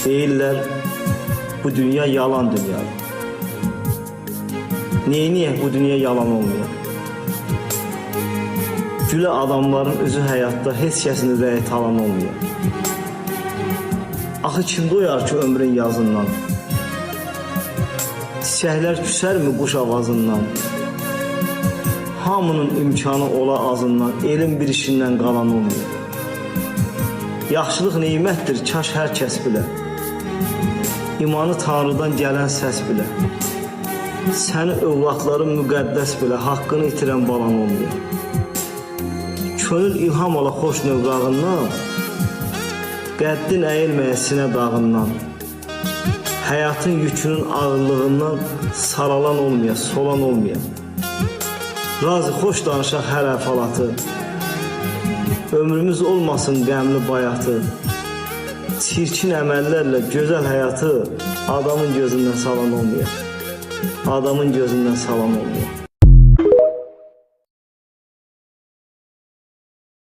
Deyirlər, bu dünya yalan dünyadır. Niye bu dünya yalan olmuyor? Gülə adamların üzü həyatda heç kəsin ürəyi talan olmuyor. Axı kim doyar ki ömrün yazından? Çiçəklər küsərmi quş avazından? Hamının imkanı ola azından, elin bir işindən qalan olmuyor. Yaxşılıq neymətdir, kaş hər kəs bilə. İmanı Tanrıdan gələn səs bilə. Səni övladların müqəddəs bilə, haqqını itirən balan olmuyor. Könül ilham ola xoş növrağından, qəddin əyilməyə sinə dağından, həyatın yükünün ağırlığından saralan olmaya, solan olmaya. Razı xoş danışaq hər əhvalatı, ömrümüz olmasın qəmli bayatı, çirkin əməllərlə gözəl həyatı adamın gözündən salan olmaya, adamın gözündən salan olmaya.